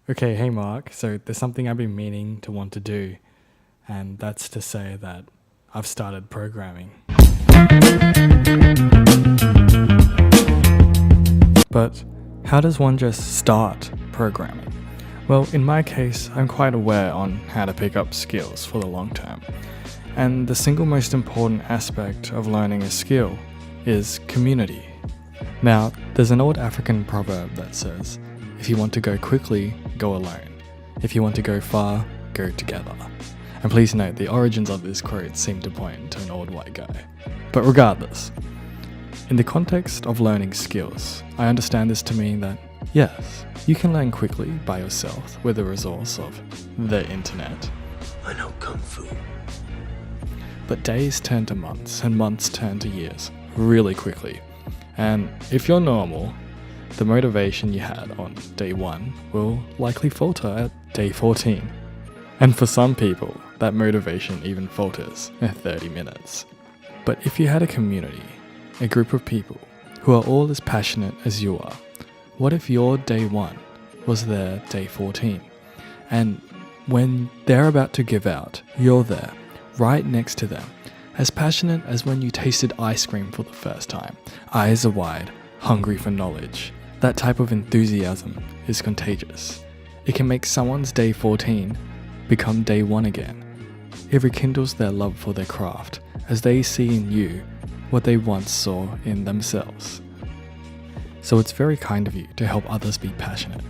Okay, hey Mark, so there's something I've been meaning to want to do, and that's to say that I've started programming. But how does one just start programming? Well, in my case, I'm quite aware on how to pick up skills for the long term. And the single most important aspect of learning a skill is community. Now, there's an old African proverb that says, if you want to go quickly, go alone. If you want to go far, go together. And please note, the origins of this quote seem to point to an old white guy. But regardless, in the context of learning skills, I understand this to mean that, yes, you can learn quickly by yourself with the resource of the internet. I know Kung Fu. But days turn to months and months turn to years really quickly. And if you're normal, the motivation you had on day 1 will likely falter at day 14. And for some people, that motivation even falters at 30 minutes. But if you had a community, a group of people who are all as passionate as you are, what if your day 1 was their day 14? And when they're about to give out, you're there, right next to them, as passionate as when you tasted ice cream for the first time. Eyes are wide, hungry for knowledge. That type of enthusiasm is contagious. It can make someone's day 14 become day 1 again. It rekindles their love for their craft as they see in you what they once saw in themselves. So it's very kind of you to help others be passionate,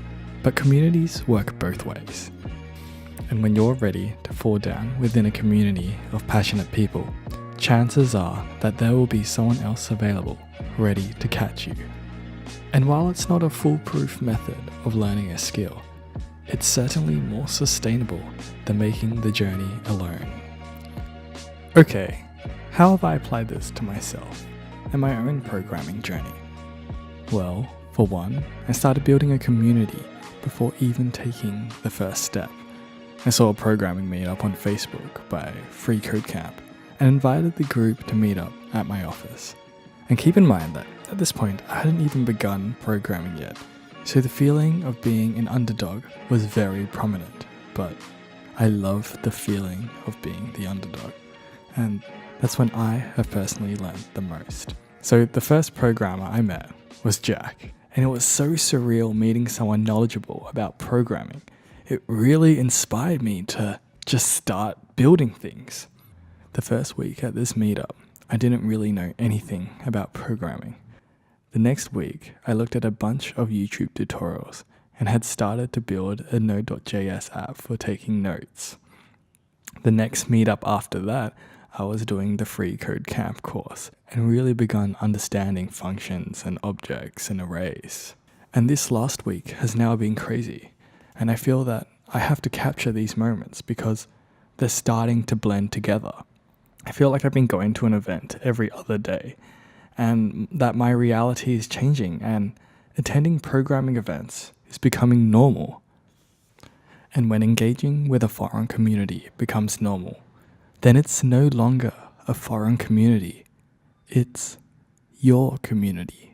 but communities work both ways. And when you're ready to fall down within a community of passionate people, chances are that there will be someone else available, ready to catch you. And while it's not a foolproof method of learning a skill, it's certainly more sustainable than making the journey alone. Okay, how have I applied this to myself and my own programming journey? Well, for one, I started building a community before even taking the first step. I saw a programming meetup on Facebook by Free Code Camp and invited the group to meet up at my office. And keep in mind that at this point, I hadn't even begun programming yet, so the feeling of being an underdog was very prominent, but I love the feeling of being the underdog, and that's when I have personally learned the most. So the first programmer I met was Jack, and it was so surreal meeting someone knowledgeable about programming. It really inspired me to just start building things. The first week at this meetup, I didn't really know anything about programming. The next week, I looked at a bunch of YouTube tutorials and had started to build a Node.js app for taking notes. The next meetup after that, I was doing the Free Code Camp course and really begun understanding functions and objects and arrays. And this last week has now been crazy, and I feel that I have to capture these moments because they're starting to blend together. I feel like I've been going to an event every other day, and that my reality is changing, and attending programming events is becoming normal. And when engaging with a foreign community becomes normal, then it's no longer a foreign community, it's your community.